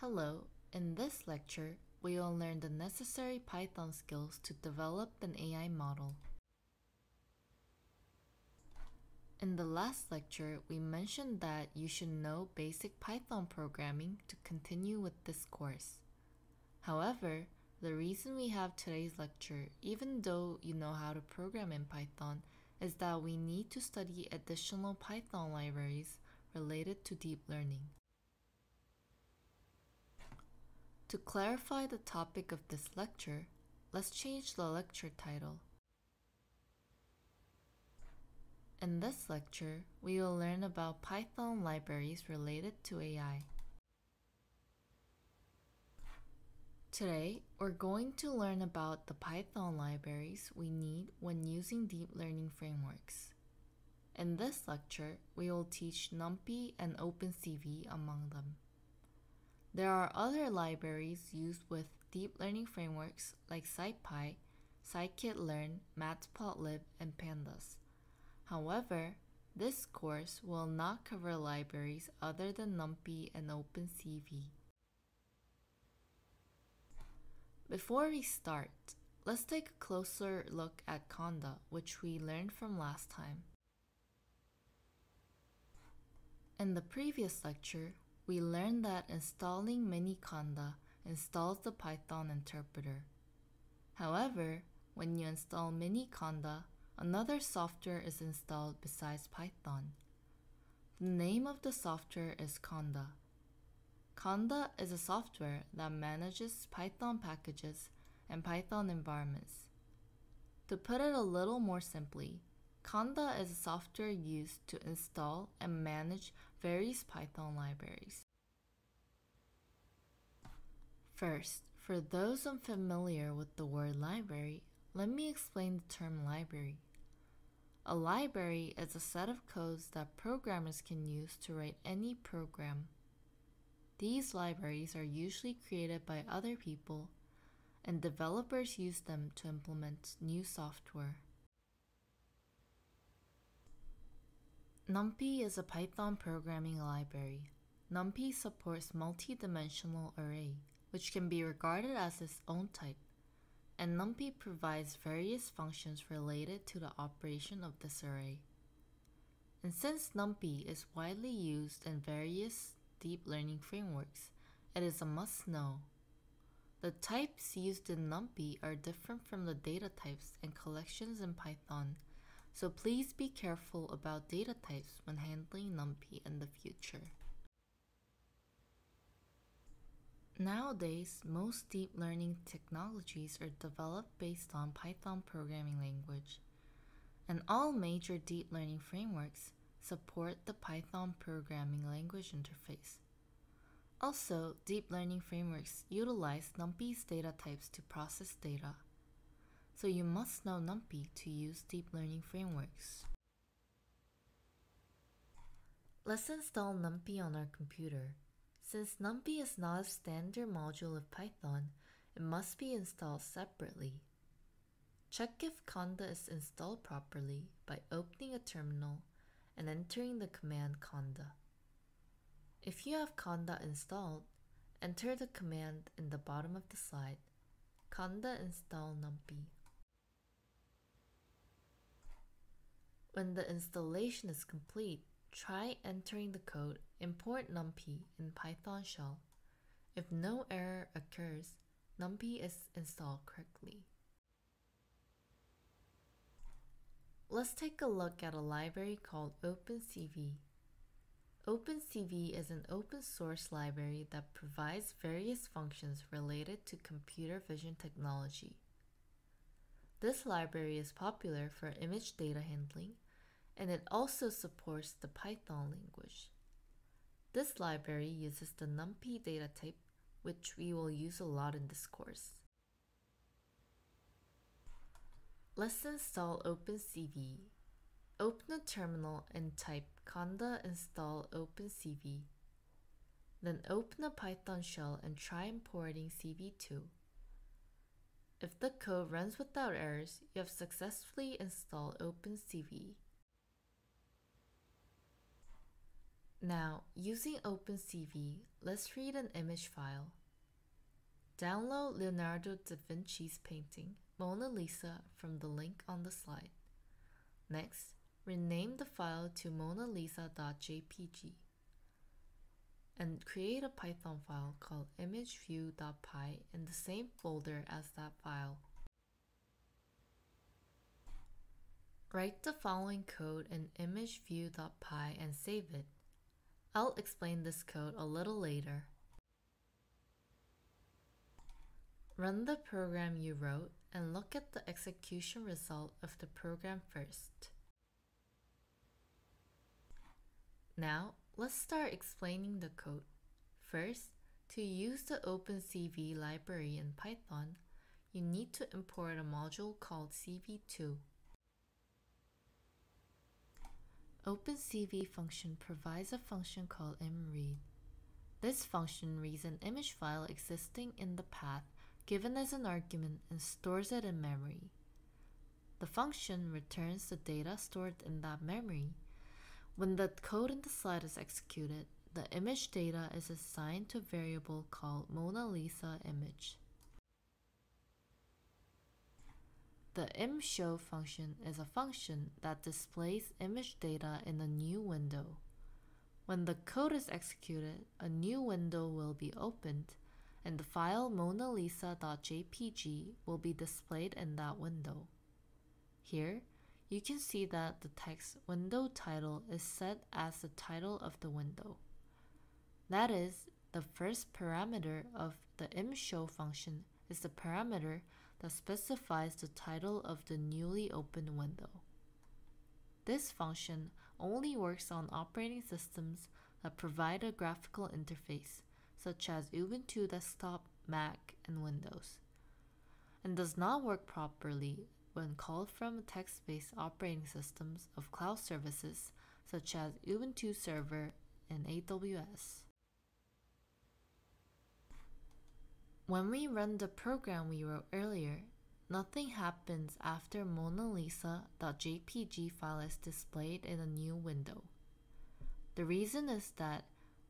Hello, in this lecture, we will learn the necessary Python skills to develop an AI model. In the last lecture, we mentioned that you should know basic Python programming to continue with this course. However, the reason we have today's lecture, even though you know how to program in Python, is that we need to study additional Python libraries related to deep learning. To clarify the topic of this lecture, let's change the lecture title. In this lecture, we will learn about Python libraries related to AI. Today, we're going to learn about the Python libraries we need when using deep learning frameworks. In this lecture, we will teach NumPy and OpenCV among them. There are other libraries used with deep learning frameworks like SciPy, scikit-learn, matplotlib, and pandas. However, this course will not cover libraries other than NumPy and OpenCV. Before we start, let's take a closer look at Conda, which we learned from last time. In the previous lecture, we learned that installing Miniconda installs the Python interpreter. However, when you install Miniconda, another software is installed besides Python. The name of the software is Conda. Conda is a software that manages Python packages and Python environments. To put it a little more simply, Conda is a software used to install and manage various Python libraries. First, for those unfamiliar with the word library, let me explain the term library. A library is a set of codes that programmers can use to write any program. These libraries are usually created by other people, and developers use them to implement new software. NumPy is a Python programming library. NumPy supports multi-dimensional array, which can be regarded as its own type, and NumPy provides various functions related to the operation of this array. And since NumPy is widely used in various deep learning frameworks, it is a must-know. The types used in NumPy are different from the data types and collections in Python, so please be careful about data types when handling NumPy in the future. Nowadays, most deep learning technologies are developed based on Python programming language, and all major deep learning frameworks support the Python programming language interface. Also, deep learning frameworks utilize NumPy's data types to process data, so you must know NumPy to use deep learning frameworks. Let's install NumPy on our computer. Since NumPy is not a standard module of Python, it must be installed separately. Check if Conda is installed properly by opening a terminal and entering the command Conda. If you have Conda installed, enter the command in the bottom of the slide, Conda install NumPy. When the installation is complete, try entering the code import NumPy in Python shell. If no error occurs, NumPy is installed correctly. Let's take a look at a library called OpenCV. OpenCV is an open source library that provides various functions related to computer vision technology. This library is popular for image data handling, and it also supports the Python language. This library uses the NumPy data type, which we will use a lot in this course. Let's install OpenCV. Open a terminal and type conda install OpenCV. Then open a Python shell and try importing CV2. If the code runs without errors, you have successfully installed OpenCV. Now, using OpenCV, let's read an image file. Download Leonardo da Vinci's painting, Mona Lisa, from the link on the slide. Next, rename the file to monalisa.jpg and create a Python file called imageview.py in the same folder as that file. Write the following code in imageview.py and save it. I'll explain this code a little later. Run the program you wrote and look at the execution result of the program first. Now, let's start explaining the code. First, to use the OpenCV library in Python, you need to import a module called cv2. OpenCV function provides a function called imread. This function reads an image file existing in the path given as an argument and stores it in memory. The function returns the data stored in that memory. When the code in the slide is executed, the image data is assigned to a variable called MonaLisaImage. The imShow function is a function that displays image data in a new window. When the code is executed, a new window will be opened, and the file monalisa.jpg will be displayed in that window. Here, you can see that the text window title is set as the title of the window. That is, the first parameter of the imShow function is the parameter that specifies the title of the newly opened window. This function only works on operating systems that provide a graphical interface, such as Ubuntu Desktop, Mac, and Windows, and does not work properly when called from text-based operating systems of cloud services such as Ubuntu Server and AWS. When we run the program we wrote earlier, nothing happens after monalisa.jpg file is displayed in a new window. The reason is that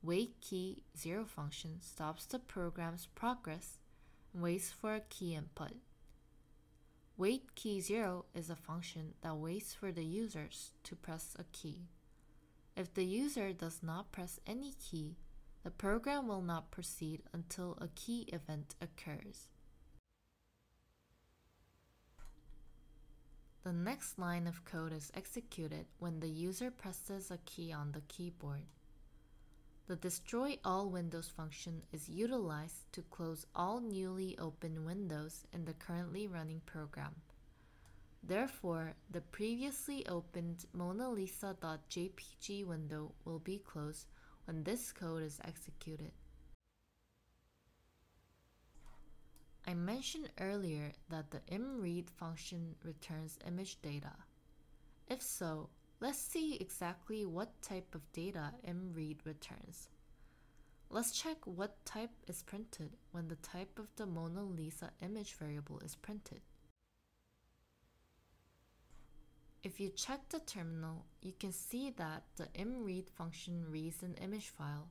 waitKey0 function stops the program's progress and waits for a key input. WaitKey0 is a function that waits for the users to press a key. If the user does not press any key, the program will not proceed until a key event occurs. The next line of code is executed when the user presses a key on the keyboard. The destroy all windows function is utilized to close all newly opened windows in the currently running program. Therefore, the previously opened monalisa.jpg window will be closed when this code is executed. I mentioned earlier that the imread function returns image data. If so, let's see exactly what type of data imread returns. Let's check what type is printed when the type of the Mona Lisa image variable is printed. If you check the terminal, you can see that the imread function reads an image file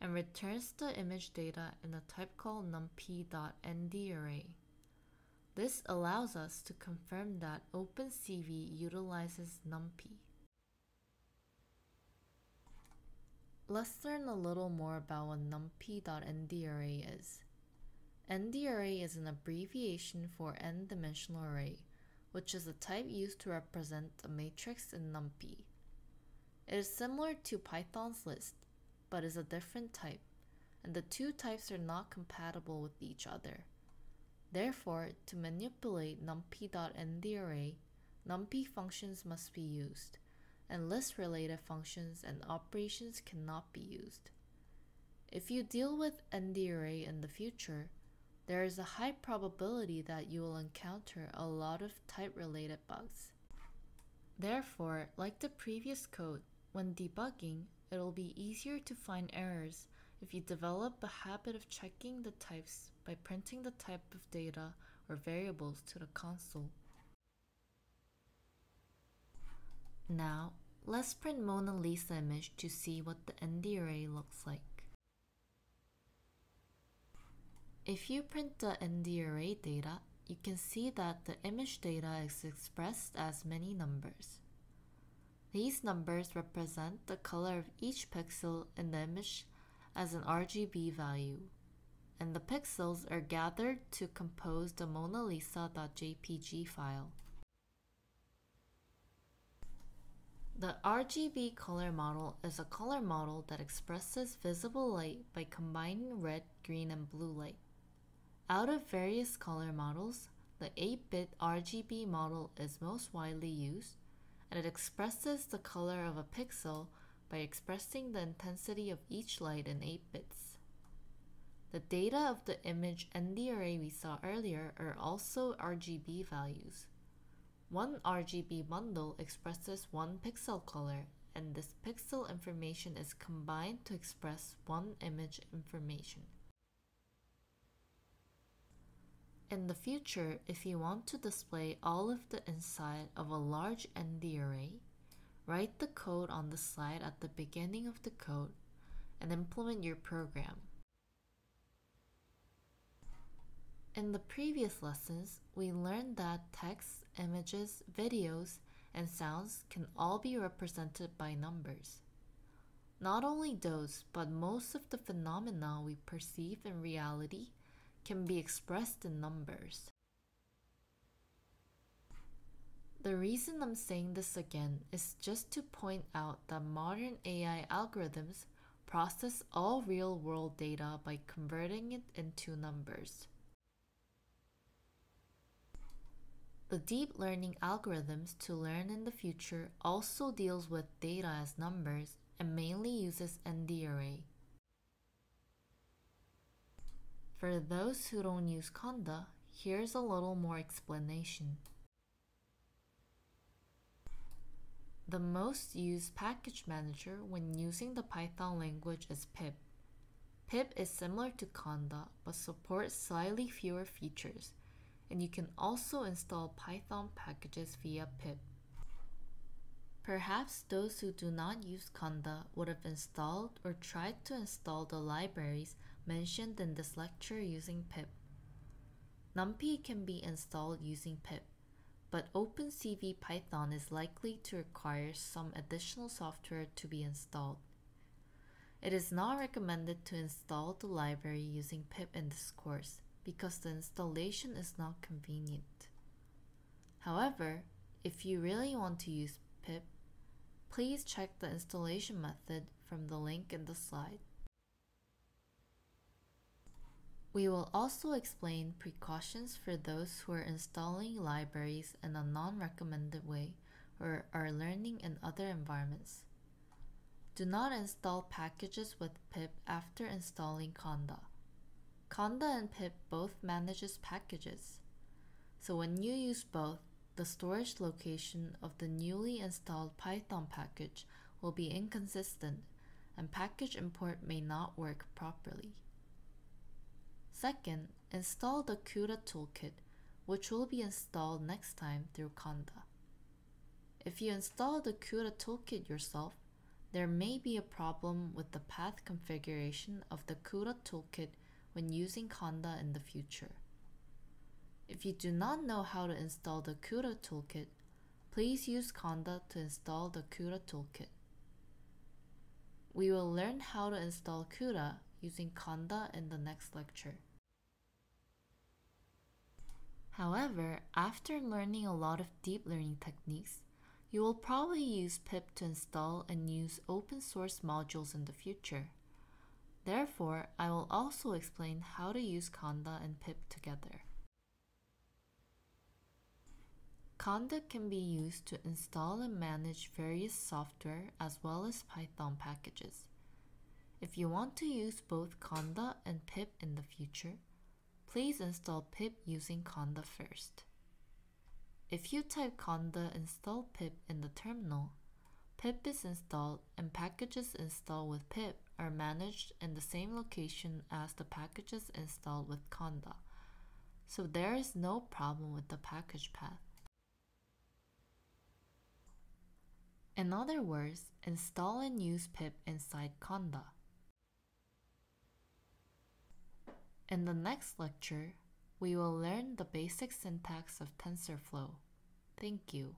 and returns the image data in a type called numpy.ndArray. This allows us to confirm that OpenCV utilizes numpy. Let's learn a little more about what numpy.ndArray is. NdArray is an abbreviation for n-dimensional array, which is a type used to represent a matrix in NumPy. It is similar to Python's list, but is a different type, and the two types are not compatible with each other. Therefore, to manipulate numpy.ndArray, numpy functions must be used, and list-related functions and operations cannot be used. If you deal with ndArray in the future, there is a high probability that you will encounter a lot of type-related bugs. Therefore, like the previous code, when debugging, it will be easier to find errors if you develop a habit of checking the types by printing the type of data or variables to the console. Now, let's print Mona Lisa image to see what the ND array looks like. If you print the ND array data, you can see that the image data is expressed as many numbers. These numbers represent the color of each pixel in the image as an RGB value, and the pixels are gathered to compose the monalisa.jpg file. The RGB color model is a color model that expresses visible light by combining red, green, and blue light. Out of various color models, the 8-bit RGB model is most widely used, and it expresses the color of a pixel by expressing the intensity of each light in 8 bits. The data of the image ND array we saw earlier are also RGB values. One RGB bundle expresses one pixel color, and this pixel information is combined to express one image information. In the future, if you want to display all of the inside of a large ND array, write the code on the slide at the beginning of the code and implement your program. In the previous lessons, we learned that text, images, videos, and sounds can all be represented by numbers. Not only those, but most of the phenomena we perceive in reality can be expressed in numbers. The reason I'm saying this again is just to point out that modern AI algorithms process all real-world data by converting it into numbers. The deep learning algorithms to learn in the future also deals with data as numbers and mainly uses ND array. For those who don't use Conda, here's a little more explanation. The most used package manager when using the Python language is pip. Pip is similar to Conda but supports slightly fewer features, and you can also install Python packages via pip. Perhaps those who do not use Conda would have installed or tried to install the libraries mentioned in this lecture using pip. NumPy can be installed using pip, but OpenCV Python is likely to require some additional software to be installed. It is not recommended to install the library using pip in this course, because the installation is not convenient. However, if you really want to use pip, please check the installation method from the link in the slide. We will also explain precautions for those who are installing libraries in a non-recommended way or are learning in other environments. Do not install packages with pip after installing Conda. Conda and pip both manages packages, so when you use both, the storage location of the newly installed Python package will be inconsistent and package import may not work properly. Second, install the CUDA toolkit, which will be installed next time through Conda. If you install the CUDA toolkit yourself, there may be a problem with the path configuration of the CUDA toolkit when using Conda in the future. If you do not know how to install the CUDA toolkit, please use Conda to install the CUDA toolkit. We will learn how to install CUDA using Conda in the next lecture. However, after learning a lot of deep learning techniques, you will probably use pip to install and use open source modules in the future. Therefore, I will also explain how to use Conda and pip together. Conda can be used to install and manage various software as well as Python packages. If you want to use both Conda and pip in the future, please install pip using Conda first. If you type Conda install pip in the terminal, pip is installed and packages installed with pip are managed in the same location as the packages installed with Conda, so there is no problem with the package path. In other words, install and use pip inside Conda. In the next lecture, we will learn the basic syntax of TensorFlow. Thank you.